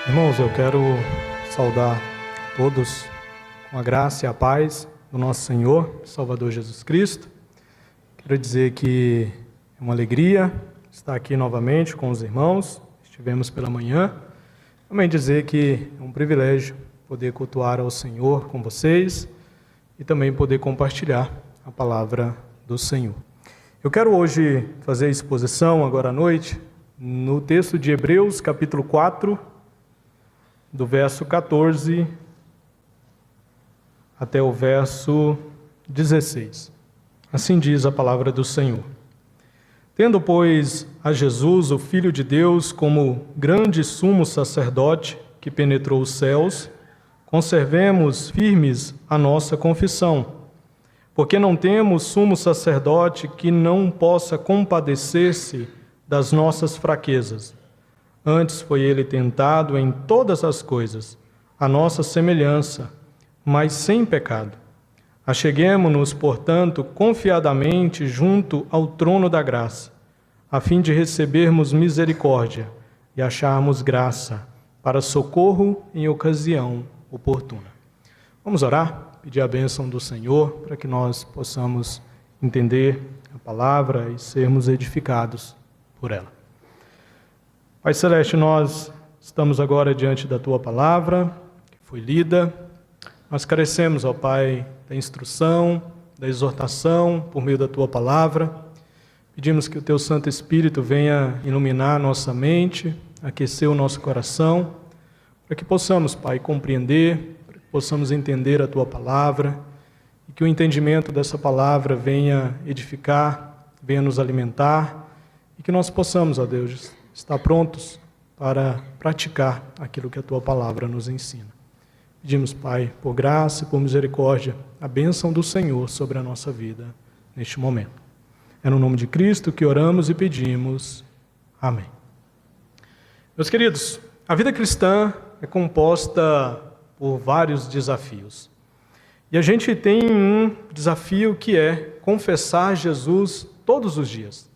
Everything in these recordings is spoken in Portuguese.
Irmãos, eu quero saudar todos com a graça e a paz do nosso Senhor, Salvador Jesus Cristo. Quero dizer que é uma alegria estar aqui novamente com os irmãos, estivemos pela manhã. Também dizer que é um privilégio poder cultuar ao Senhor com vocês e também poder compartilhar a palavra do Senhor. Eu quero hoje fazer a exposição, agora à noite, no texto de Hebreus, capítulo 4, do verso 14 até o verso 16. Assim diz a palavra do Senhor. Tendo, pois, a Jesus, o Filho de Deus, como grande sumo sacerdote que penetrou os céus, conservemos firmes a nossa confissão, porque não temos sumo sacerdote que não possa compadecer-se das nossas fraquezas. Antes foi ele tentado em todas as coisas, a nossa semelhança, mas sem pecado. Acheguemo-nos, portanto, confiadamente junto ao trono da graça, a fim de recebermos misericórdia e acharmos graça para socorro em ocasião oportuna. Vamos orar, pedir a bênção do Senhor para que nós possamos entender a palavra e sermos edificados por ela. Pai Celeste, nós estamos agora diante da Tua palavra, que foi lida. Nós carecemos, ó Pai, da instrução, da exortação por meio da Tua palavra. Pedimos que o Teu Santo Espírito venha iluminar nossa mente, aquecer o nosso coração, para que possamos, Pai, compreender, para que possamos entender a Tua palavra e que o entendimento dessa palavra venha edificar, venha nos alimentar e que nós possamos, ó Deus, estar prontos para praticar aquilo que a Tua palavra nos ensina. Pedimos, Pai, por graça e por misericórdia, a bênção do Senhor sobre a nossa vida neste momento. É no nome de Cristo que oramos e pedimos. Amém. Meus queridos, a vida cristã é composta por vários desafios. E a gente tem um desafio que é confessar Jesus todos os dias.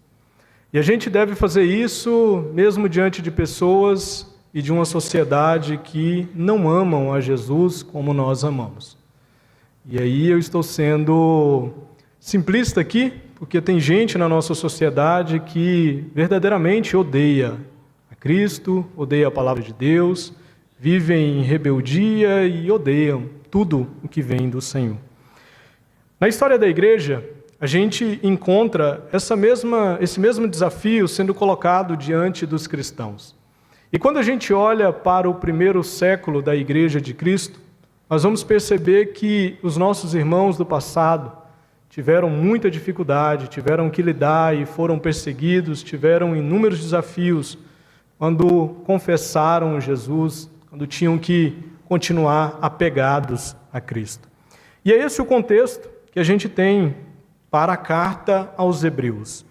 E a gente deve fazer isso mesmo diante de pessoas e de uma sociedade que não amam a Jesus como nós amamos. E aí eu estou sendo simplista aqui, porque tem gente na nossa sociedade que verdadeiramente odeia a Cristo, odeia a palavra de Deus, vivem em rebeldia e odeiam tudo o que vem do Senhor. Na história da igreja, a gente encontra esse mesmo desafio sendo colocado diante dos cristãos. E quando a gente olha para o primeiro século da Igreja de Cristo, nós vamos perceber que os nossos irmãos do passado tiveram muita dificuldade, tiveram que lidar e foram perseguidos, tiveram inúmeros desafios quando confessaram Jesus, quando tinham que continuar apegados a Cristo. E é esse o contexto que a gente tem para a carta aos Hebreus.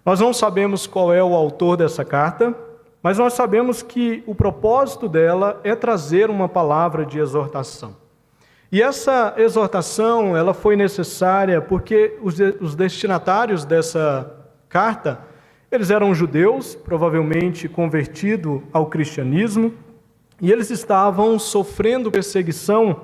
Nós não sabemos qual é o autor dessa carta, mas nós sabemos que o propósito dela é trazer uma palavra de exortação. E essa exortação, ela foi necessária porque os destinatários dessa carta, eles eram judeus, provavelmente convertidos ao cristianismo, e eles estavam sofrendo perseguição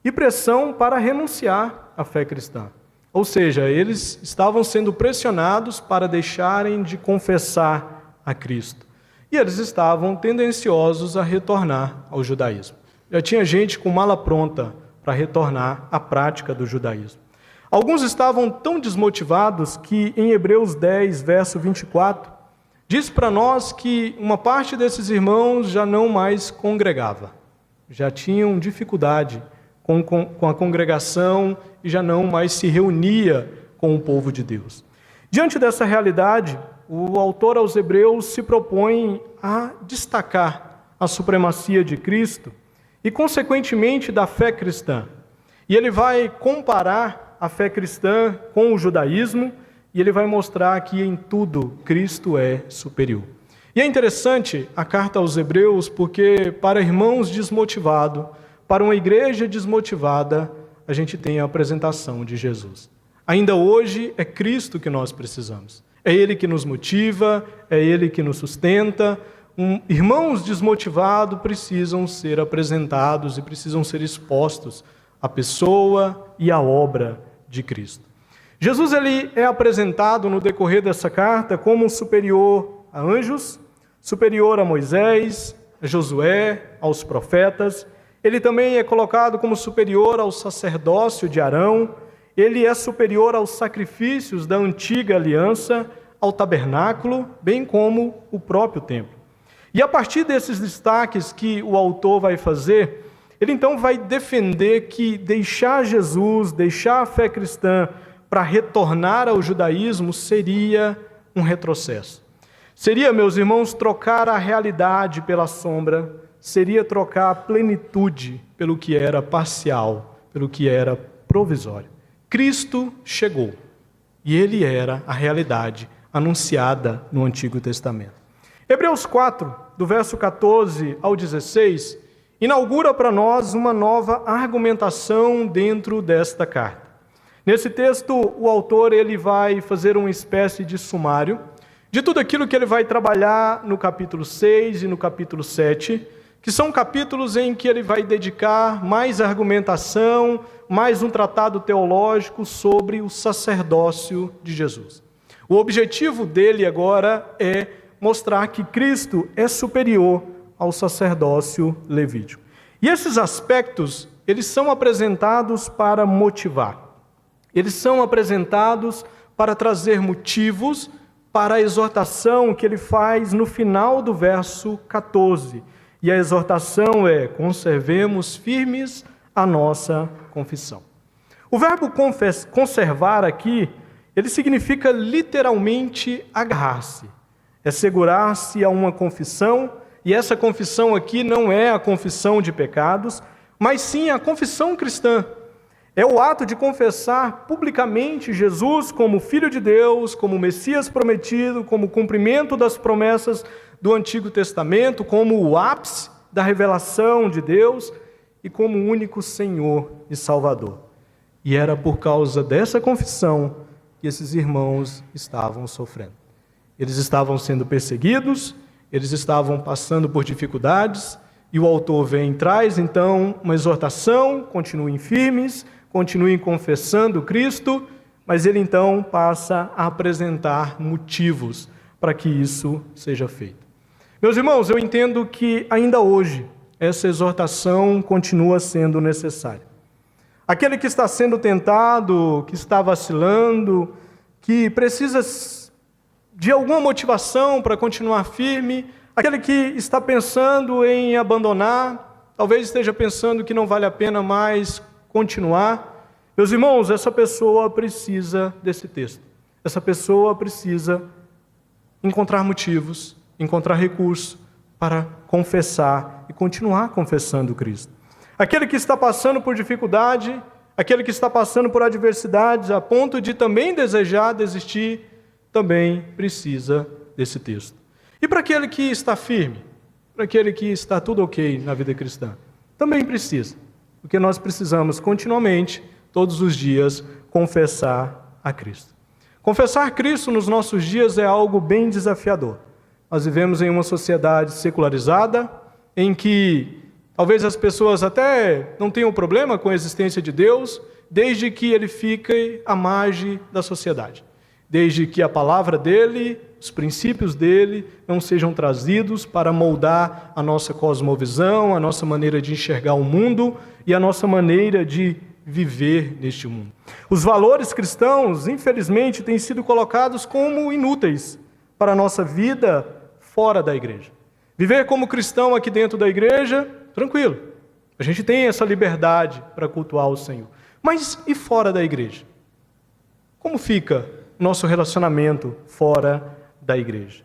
e pressão para renunciar à fé cristã. Ou seja, eles estavam sendo pressionados para deixarem de confessar a Cristo. E eles estavam tendenciosos a retornar ao judaísmo. Já tinha gente com mala pronta para retornar à prática do judaísmo. Alguns estavam tão desmotivados que em Hebreus 10, verso 24, diz para nós que uma parte desses irmãos já não mais congregava. Já tinham dificuldade com a congregação e já não mais se reunia com o povo de Deus. Diante dessa realidade, o autor aos Hebreus se propõe a destacar a supremacia de Cristo e, consequentemente, da fé cristã. E ele vai comparar a fé cristã com o judaísmo e ele vai mostrar que em tudo Cristo é superior. E é interessante a carta aos Hebreus porque para irmãos desmotivados, para uma igreja desmotivada, a gente tem a apresentação de Jesus. Ainda hoje é Cristo que nós precisamos. É Ele que nos motiva, é Ele que nos sustenta. irmãos desmotivados precisam ser apresentados e precisam ser expostos à pessoa e à obra de Cristo. Jesus ele é apresentado no decorrer dessa carta como superior a anjos, superior a Moisés, a Josué, aos profetas. Ele também é colocado como superior ao sacerdócio de Arão. Ele é superior aos sacrifícios da antiga aliança, ao tabernáculo, bem como o próprio templo. E a partir desses destaques que o autor vai fazer, ele então vai defender que deixar Jesus, deixar a fé cristã para retornar ao judaísmo seria um retrocesso. Seria, meus irmãos, trocar a realidade pela sombra, seria trocar a plenitude pelo que era parcial, pelo que era provisório. Cristo chegou e ele era a realidade anunciada no Antigo Testamento. Hebreus 4, do verso 14 ao 16, inaugura para nós uma nova argumentação dentro desta carta. Nesse texto, o autor ele vai fazer uma espécie de sumário de tudo aquilo que ele vai trabalhar no capítulo 6 e no capítulo 7, que são capítulos em que ele vai dedicar mais argumentação, mais um tratado teológico sobre o sacerdócio de Jesus. O objetivo dele agora é mostrar que Cristo é superior ao sacerdócio levítico. E esses aspectos, eles são apresentados para motivar. Eles são apresentados para trazer motivos para a exortação que ele faz no final do verso 14. E a exortação é: conservemos firmes a nossa confissão. O verbo conservar aqui, ele significa literalmente agarrar-se. É segurar-se a uma confissão, e essa confissão aqui não é a confissão de pecados, mas sim a confissão cristã. É o ato de confessar publicamente Jesus como Filho de Deus, como Messias prometido, como cumprimento das promessas do Antigo Testamento, como o ápice da revelação de Deus e como o único Senhor e Salvador. E era por causa dessa confissão que esses irmãos estavam sofrendo. Eles estavam sendo perseguidos, eles estavam passando por dificuldades, e o autor vem e traz então uma exortação: continuem firmes, continuem confessando Cristo, mas ele então passa a apresentar motivos para que isso seja feito. Meus irmãos, eu entendo que ainda hoje essa exortação continua sendo necessária. Aquele que está sendo tentado, que está vacilando, que precisa de alguma motivação para continuar firme, aquele que está pensando em abandonar, talvez esteja pensando que não vale a pena mais continuar. Meus irmãos, essa pessoa precisa desse texto. Essa pessoa precisa encontrar motivos, encontrar recursos para confessar e continuar confessando Cristo. Aquele que está passando por dificuldade, aquele que está passando por adversidades a ponto de também desejar desistir, também precisa desse texto. E para aquele que está firme, para aquele que está tudo ok na vida cristã, também precisa. Porque nós precisamos continuamente, todos os dias, confessar a Cristo. Confessar Cristo nos nossos dias é algo bem desafiador. Nós vivemos em uma sociedade secularizada, em que talvez as pessoas até não tenham problema com a existência de Deus, desde que ele fique à margem da sociedade. Desde que a palavra dele, os princípios dele, não sejam trazidos para moldar a nossa cosmovisão, a nossa maneira de enxergar o mundo e a nossa maneira de viver neste mundo. Os valores cristãos, infelizmente, têm sido colocados como inúteis para a nossa vida fora da igreja. Viver como cristão aqui dentro da igreja, tranquilo. A gente tem essa liberdade para cultuar o Senhor. Mas e fora da igreja? Como fica nosso relacionamento fora da igreja?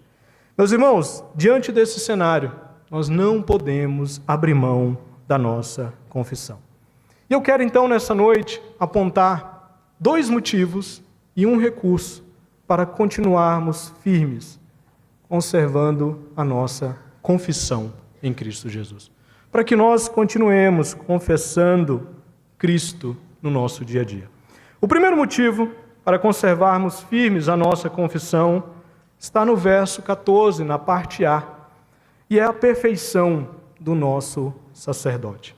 Meus irmãos, diante desse cenário, nós não podemos abrir mão da nossa confissão. E eu quero então nessa noite apontar 2 motivos e um recurso para continuarmos firmes, conservando a nossa confissão em Cristo Jesus. Para que nós continuemos confessando Cristo no nosso dia a dia. O primeiro motivo para conservarmos firmes a nossa confissão está no verso 14, na parte A. e é a perfeição do nosso sacerdote.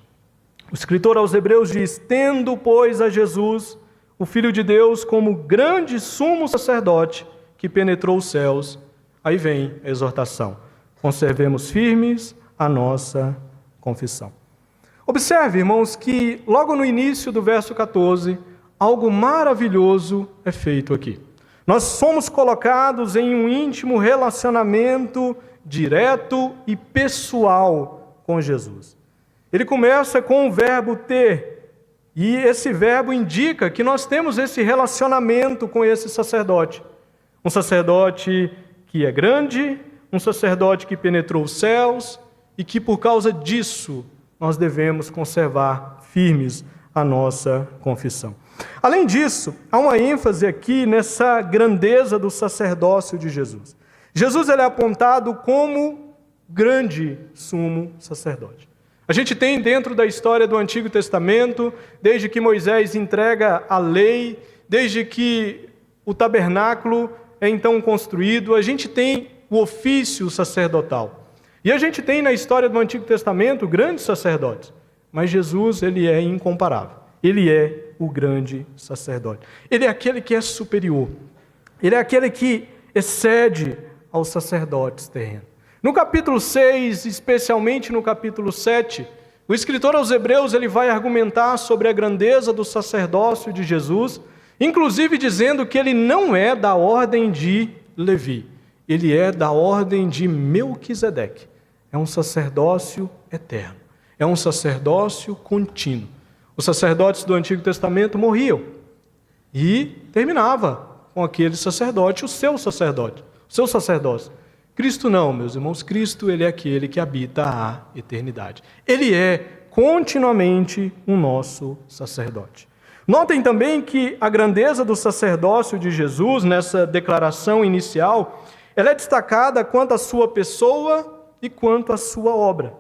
O escritor aos Hebreus diz: tendo, pois, a Jesus, o Filho de Deus, como grande sumo sacerdote que penetrou os céus. Aí vem a exortação: conservemos firmes a nossa confissão. Observe, irmãos, que logo no início do verso 14, algo maravilhoso é feito aqui. Nós somos colocados em um íntimo relacionamento direto e pessoal com Jesus. Ele começa com o verbo ter, e esse verbo indica que nós temos esse relacionamento com esse sacerdote. Um sacerdote que é grande, um sacerdote que penetrou os céus, e que por causa disso nós devemos conservar firmes a nossa confissão. Além disso, há uma ênfase aqui nessa grandeza do sacerdócio de Jesus. Jesus ele é apontado como grande sumo sacerdote. A gente tem dentro da história do Antigo Testamento, desde que Moisés entrega a lei, desde que o tabernáculo é então construído, a gente tem o ofício sacerdotal. E a gente tem na história do Antigo Testamento grandes sacerdotes, mas Jesus ele é incomparável. Ele é o grande sacerdote. Ele é aquele que é superior. Ele é aquele que excede aos sacerdotes terrenos. No capítulo 6, especialmente no capítulo 7, o escritor aos Hebreus ele vai argumentar sobre a grandeza do sacerdócio de Jesus, inclusive dizendo que ele não é da ordem de Levi, ele é da ordem de Melquisedeque. É um sacerdócio eterno, é um sacerdócio contínuo. Os sacerdotes do Antigo Testamento morriam e terminava com aquele sacerdote, o seu sacerdócio. Cristo não, meus irmãos, Cristo ele é aquele que habita a eternidade. Ele é continuamente o nosso sacerdote. Notem também que a grandeza do sacerdócio de Jesus, nessa declaração inicial, ela é destacada quanto à sua pessoa e quanto à sua obra.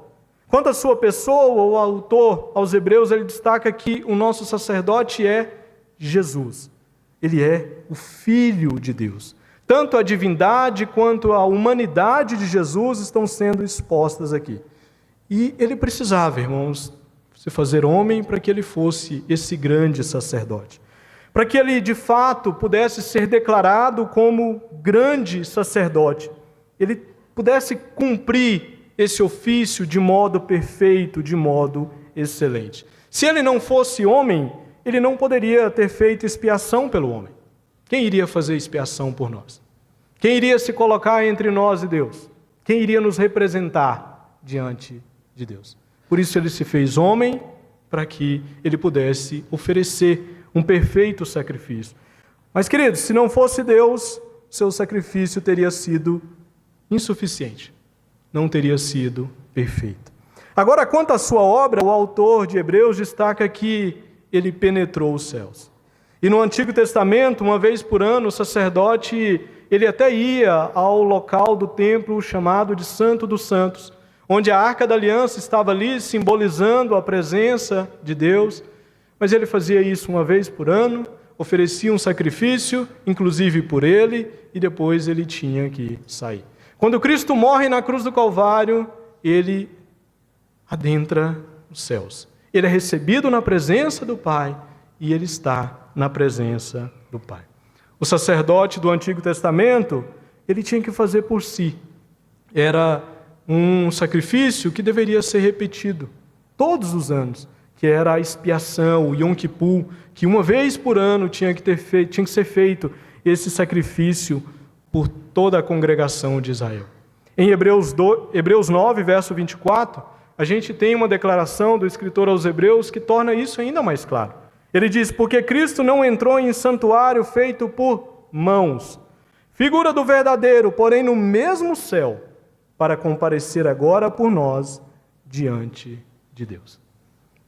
Quanto à sua pessoa, o autor aos Hebreus, ele destaca que o nosso sacerdote é Jesus. Ele é o Filho de Deus. Tanto a divindade quanto a humanidade de Jesus estão sendo expostas aqui. E ele precisava, irmãos, se fazer homem para que ele fosse esse grande sacerdote. Para que ele, de fato, pudesse ser declarado como grande sacerdote. Ele pudesse cumprir esse ofício de modo perfeito, de modo excelente. Se ele não fosse homem, ele não poderia ter feito expiação pelo homem. Quem iria fazer expiação por nós? Quem iria se colocar entre nós e Deus? Quem iria nos representar diante de Deus? Por isso ele se fez homem, para que ele pudesse oferecer um perfeito sacrifício. Mas, queridos, se não fosse Deus, seu sacrifício teria sido insuficiente. Não teria sido perfeito. Agora, quanto à sua obra, o autor de Hebreus destaca que ele penetrou os céus. E no Antigo Testamento, uma vez por ano, o sacerdote, ele até ia ao local do templo chamado de Santo dos Santos, onde a Arca da Aliança estava ali simbolizando a presença de Deus, mas ele fazia isso uma vez por ano, oferecia um sacrifício, inclusive por ele, e depois ele tinha que sair. Quando Cristo morre na cruz do Calvário, ele adentra os céus. Ele é recebido na presença do Pai e ele está na presença do Pai. O sacerdote do Antigo Testamento, ele tinha que fazer por si. Era um sacrifício que deveria ser repetido todos os anos, que era a expiação, o Yom Kippur, que uma vez por ano tinha que ser feito esse sacrifício por toda a congregação de Israel. Em Hebreus 9, verso 24, a gente tem uma declaração do escritor aos Hebreus que torna isso ainda mais claro. Ele diz: porque Cristo não entrou em santuário feito por mãos, figura do verdadeiro, porém no mesmo céu, para comparecer agora por nós diante de Deus.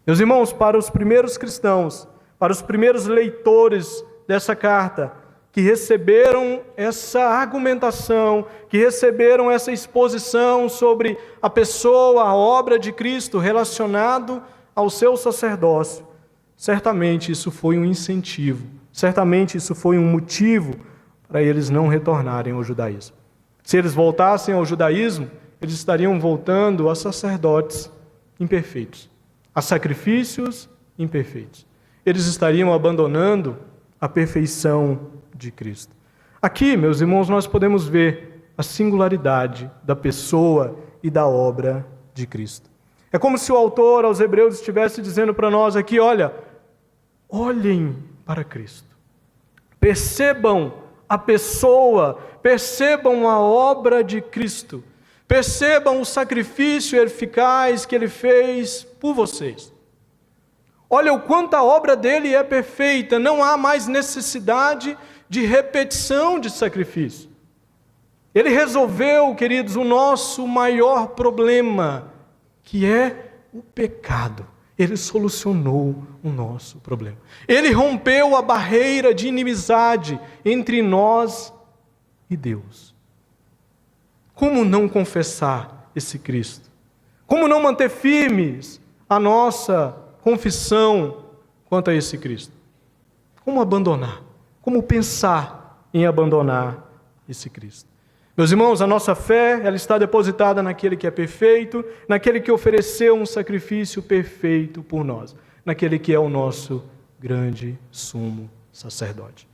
Meus irmãos, para os primeiros cristãos, para os primeiros leitores dessa carta, que receberam essa argumentação, que receberam essa exposição sobre a pessoa, a obra de Cristo relacionado ao seu sacerdócio, certamente isso foi um incentivo, certamente isso foi um motivo para eles não retornarem ao judaísmo. Se eles voltassem ao judaísmo, eles estariam voltando a sacerdotes imperfeitos, a sacrifícios imperfeitos. Eles estariam abandonando a perfeição de Cristo. Aqui, meus irmãos, nós podemos ver a singularidade da pessoa e da obra de Cristo. É como se o autor aos Hebreus estivesse dizendo para nós aqui, olha, olhem para Cristo. Percebam a pessoa, percebam a obra de Cristo. Percebam o sacrifício eficaz que Ele fez por vocês. Olha o quanto a obra dele é perfeita, não há mais necessidade de repetição de sacrifício. Ele resolveu, queridos, o nosso maior problema, que é o pecado. Ele solucionou o nosso problema. Ele rompeu a barreira de inimizade entre nós e Deus. Como não confessar esse Cristo? Como não manter firmes a nossa confissão quanto a esse Cristo? Como abandonar? Como pensar em abandonar esse Cristo? Meus irmãos, a nossa fé, ela está depositada naquele que é perfeito, naquele que ofereceu um sacrifício perfeito por nós, naquele que é o nosso grande sumo sacerdote.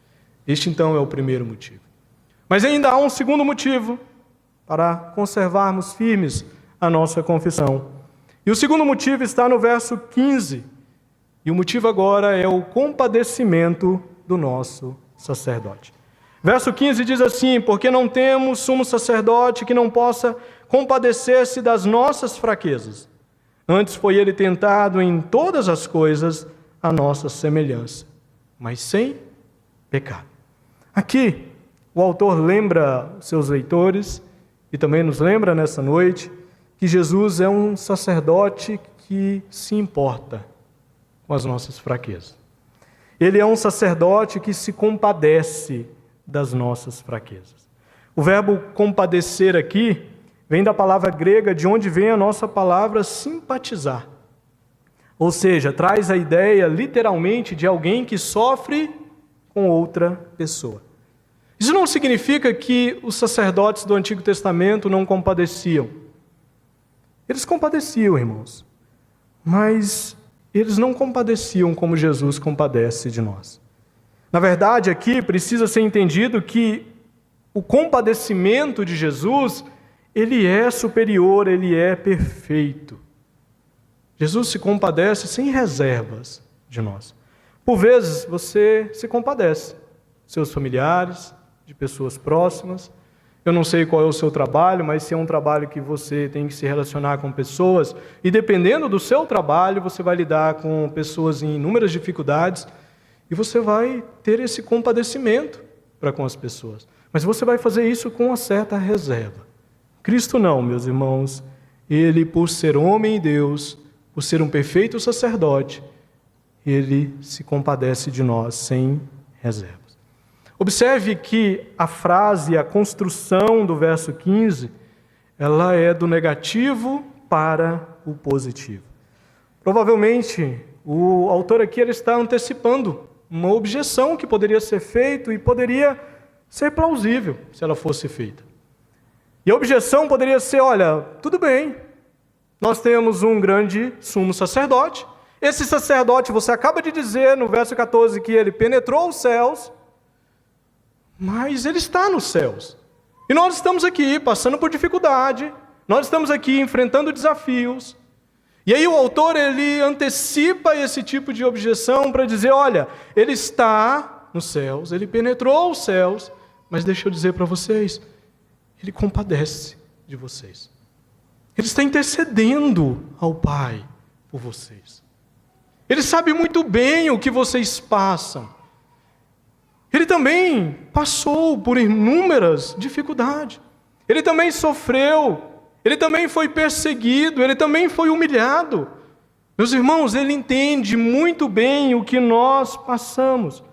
Este, então, é o primeiro motivo. Mas ainda há um segundo motivo para conservarmos firmes a nossa confissão. E o segundo motivo está no verso 15. E o motivo agora é o compadecimento do nosso sacerdote. Verso 15 diz assim: porque não temos sumo sacerdote que não possa compadecer-se das nossas fraquezas. Antes foi ele tentado em todas as coisas à nossa semelhança, mas sem pecado. Aqui, o autor lembra seus leitores, e também nos lembra nessa noite, que Jesus é um sacerdote que se importa com as nossas fraquezas. Ele é um sacerdote que se compadece das nossas fraquezas. O verbo compadecer aqui vem da palavra grega, de onde vem a nossa palavra simpatizar. Ou seja, traz a ideia literalmente de alguém que sofre com outra pessoa. Isso não significa que os sacerdotes do Antigo Testamento não compadeciam. Eles compadeciam, irmãos, mas eles não compadeciam como Jesus compadece de nós. Na verdade, aqui precisa ser entendido que o compadecimento de Jesus, ele é superior, ele é perfeito. Jesus se compadece sem reservas de nós. Por vezes, você se compadece de seus familiares, de pessoas próximas. Eu não sei qual é o seu trabalho, mas se é um trabalho que você tem que se relacionar com pessoas, e dependendo do seu trabalho, você vai lidar com pessoas em inúmeras dificuldades, e você vai ter esse compadecimento para com as pessoas. Mas você vai fazer isso com uma certa reserva. Cristo não, meus irmãos. Ele, por ser homem e Deus, por ser um perfeito sacerdote, ele se compadece de nós sem reservas. Observe que a frase, a construção do verso 15, ela é do negativo para o positivo. Provavelmente, o autor aqui ele está antecipando uma objeção que poderia ser feita e poderia ser plausível se ela fosse feita. E a objeção poderia ser, olha, tudo bem, nós temos um grande sumo sacerdote. Esse sacerdote, você acaba de dizer no verso 14 que ele penetrou os céus, mas ele está nos céus. E nós estamos aqui passando por dificuldade, nós estamos aqui enfrentando desafios. E aí o autor, ele antecipa esse tipo de objeção para dizer, olha, ele está nos céus, ele penetrou os céus, mas deixa eu dizer para vocês, ele compadece de vocês. Ele está intercedendo ao Pai por vocês. Ele sabe muito bem o que vocês passam. Ele também passou por inúmeras dificuldades. Ele também sofreu. Ele também foi perseguido. Ele também foi humilhado. Meus irmãos, ele entende muito bem o que nós passamos.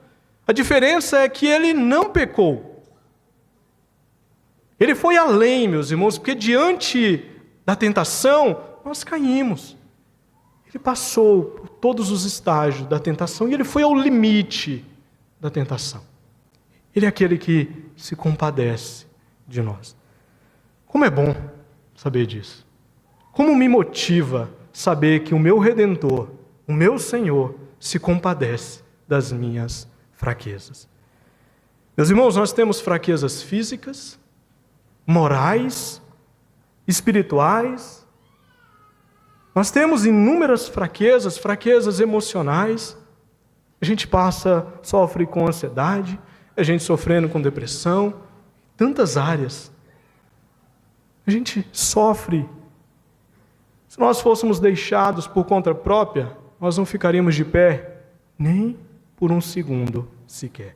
A diferença é que ele não pecou. Ele foi além, meus irmãos, porque diante da tentação, nós caímos. Ele passou por todos os estágios da tentação e ele foi ao limite da tentação. Ele é aquele que se compadece de nós. Como é bom saber disso? Como me motiva saber que o meu Redentor, o meu Senhor, se compadece das minhas fraquezas? Meus irmãos, nós temos fraquezas físicas, morais, espirituais. Nós temos inúmeras fraquezas emocionais. A gente sofre com ansiedade, a gente sofrendo com depressão, tantas áreas. A gente sofre. Se nós fôssemos deixados por conta própria, nós não ficaríamos de pé nem por um segundo sequer.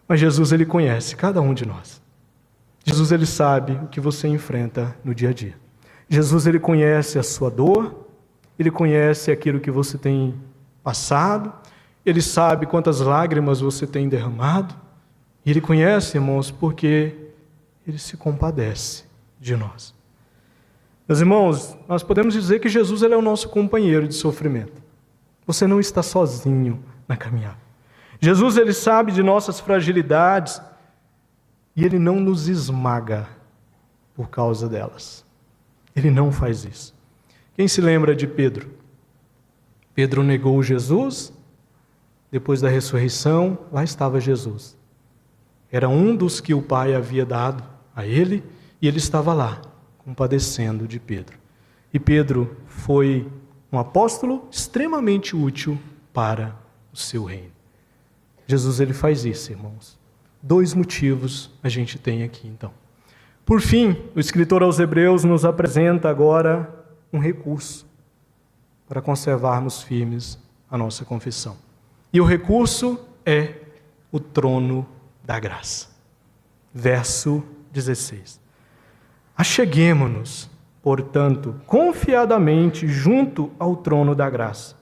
Mas Jesus, Ele conhece cada um de nós. Jesus, Ele sabe o que você enfrenta no dia a dia. Jesus, Ele conhece a sua dor, Ele conhece aquilo que você tem passado, Ele sabe quantas lágrimas você tem derramado, e Ele conhece, irmãos, porque Ele se compadece de nós. Meus irmãos, nós podemos dizer que Jesus, Ele é o nosso companheiro de sofrimento. Você não está sozinho na caminhada. Jesus, Ele sabe de nossas fragilidades e Ele não nos esmaga por causa delas. Ele não faz isso. Quem se lembra de Pedro? Pedro negou Jesus, depois da ressurreição, lá estava Jesus. Era um dos que o Pai havia dado a ele e ele estava lá, compadecendo de Pedro. E Pedro foi um apóstolo extremamente útil para o seu reino. Jesus, Ele faz isso, irmãos. 2 motivos a gente tem aqui, então. Por fim, o escritor aos Hebreus nos apresenta agora um recurso para conservarmos firmes a nossa confissão. E o recurso é o trono da graça. Verso 16. Acheguemo-nos, portanto, confiadamente junto ao trono da graça,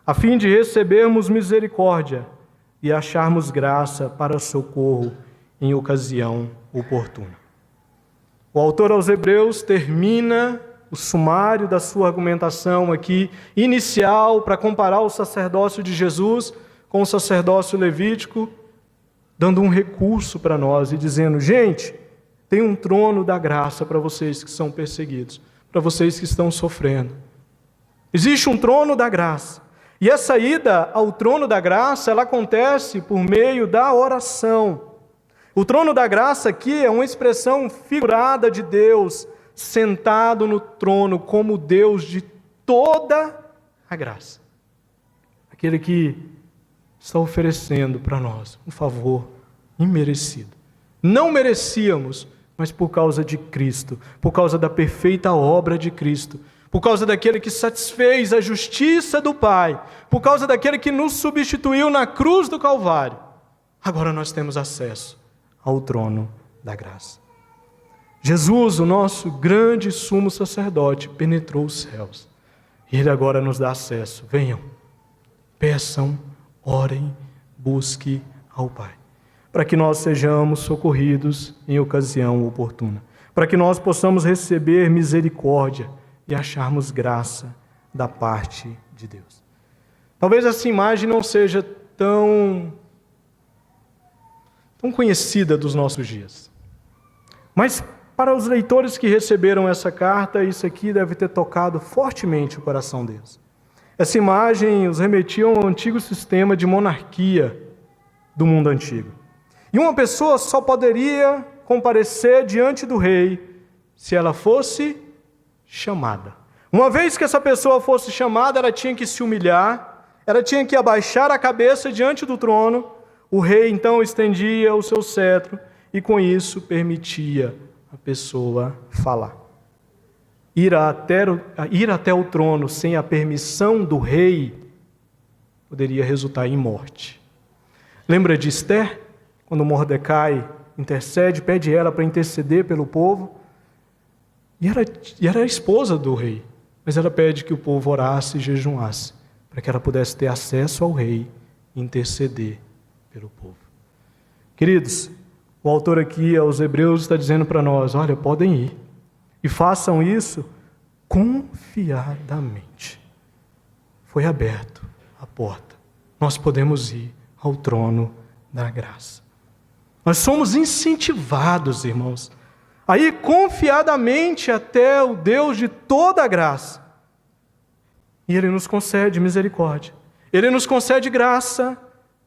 a fim de recebermos misericórdia e acharmos graça para socorro em ocasião oportuna. O autor aos Hebreus termina o sumário da sua argumentação aqui, inicial, para comparar o sacerdócio de Jesus com o sacerdócio levítico, dando um recurso para nós e dizendo, gente, tem um trono da graça para vocês que são perseguidos, para vocês que estão sofrendo. Existe um trono da graça. E essa ida ao trono da graça, ela acontece por meio da oração. O trono da graça aqui é uma expressão figurada de Deus, sentado no trono como Deus de toda a graça. Aquele que está oferecendo para nós um favor imerecido. Não merecíamos, mas por causa de Cristo, por causa da perfeita obra de Cristo, por causa daquele que satisfez a justiça do Pai, por causa daquele que nos substituiu na cruz do Calvário, agora nós temos acesso ao trono da graça. Jesus, o nosso grande sumo sacerdote, penetrou os céus. E Ele agora nos dá acesso. Venham, peçam, orem, busquem ao Pai, para que nós sejamos socorridos em ocasião oportuna, para que nós possamos receber misericórdia e acharmos graça da parte de Deus. Talvez essa imagem não seja tão conhecida dos nossos dias, mas para os leitores que receberam essa carta, isso aqui deve ter tocado fortemente o coração deles. Essa imagem os remetia ao antigo sistema de monarquia do mundo antigo. E uma pessoa só poderia comparecer diante do rei se ela fosse chamada. Uma vez que essa pessoa fosse chamada, ela tinha que se humilhar, ela tinha que abaixar a cabeça diante do trono. O rei então estendia o seu cetro e com isso permitia a pessoa falar. Ir até o trono sem a permissão do rei poderia resultar em morte. Lembra de Esther? Quando Mordecai intercede, pede ela para interceder pelo povo. E era a esposa do rei, mas ela pede que o povo orasse e jejuasse, para que ela pudesse ter acesso ao rei e interceder pelo povo. Queridos, o autor aqui aos Hebreus está dizendo para nós, olha, podem ir, e façam isso confiadamente. Foi aberto a porta, nós podemos ir ao trono da graça. Nós somos incentivados, irmãos, a ir confiadamente até o Deus de toda a graça. E Ele nos concede misericórdia. Ele nos concede graça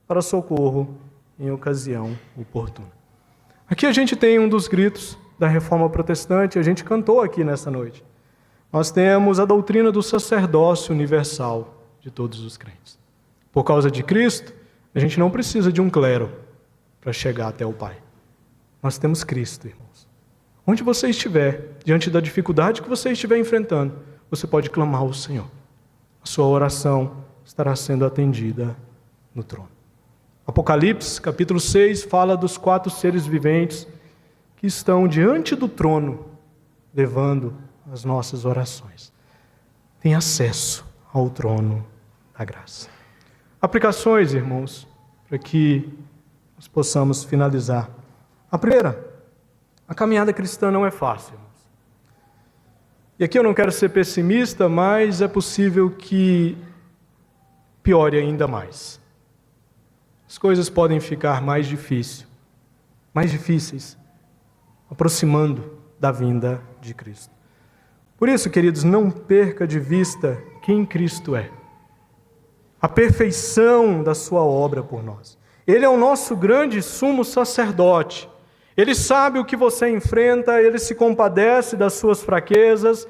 para socorro em ocasião oportuna. Aqui a gente tem um dos gritos da Reforma Protestante, a gente cantou aqui nessa noite. Nós temos a doutrina do sacerdócio universal de todos os crentes. Por causa de Cristo, a gente não precisa de um clero para chegar até o Pai. Nós temos Cristo, irmãos. Onde você estiver, diante da dificuldade que você estiver enfrentando, você pode clamar ao Senhor. A sua oração estará sendo atendida no trono. Apocalipse, capítulo 6, fala dos 4 seres viventes que estão diante do trono, levando as nossas orações. Tem acesso ao trono da graça. Aplicações, irmãos, para que nós possamos finalizar. A primeira, a caminhada cristã não é fácil, irmãos. E aqui eu não quero ser pessimista, mas é possível que piore ainda mais. As coisas podem ficar mais difíceis, aproximando da vinda de Cristo. Por isso, queridos, não perca de vista quem Cristo é. A perfeição da sua obra por nós. Ele é o nosso grande sumo sacerdote. Ele sabe o que você enfrenta, ele se compadece das suas fraquezas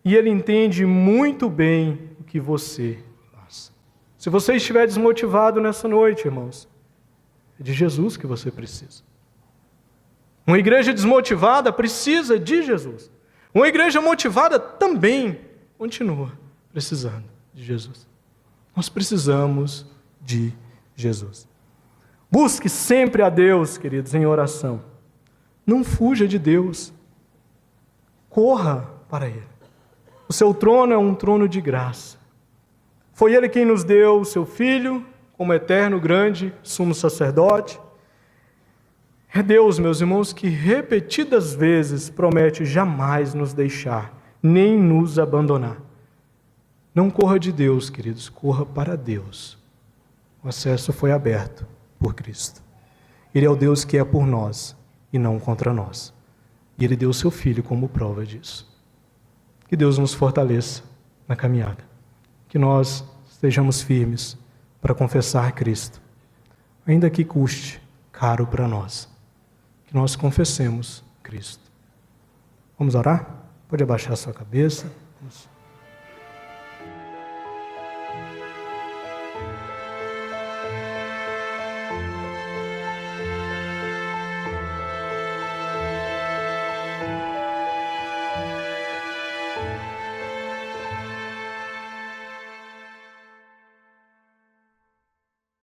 e ele entende muito bem o que você passa. Se você estiver desmotivado nessa noite, irmãos, é de Jesus que você precisa. Uma igreja desmotivada precisa de Jesus. Uma igreja motivada também continua precisando de Jesus. Nós precisamos de Jesus. Busque sempre a Deus, queridos, em oração. Não fuja de Deus. Corra para Ele. O seu trono é um trono de graça. Foi Ele quem nos deu o seu Filho, como eterno, grande, sumo sacerdote. É Deus, meus irmãos, que repetidas vezes promete jamais nos deixar, nem nos abandonar. Não corra de Deus, queridos, corra para Deus. O acesso foi aberto por Cristo. Ele é o Deus que é por nós e não contra nós. E Ele deu o seu Filho como prova disso. Que Deus nos fortaleça na caminhada. Que nós estejamos firmes para confessar Cristo, ainda que custe caro para nós. Que nós confessemos Cristo. Vamos orar? Pode abaixar a sua cabeça. Vamos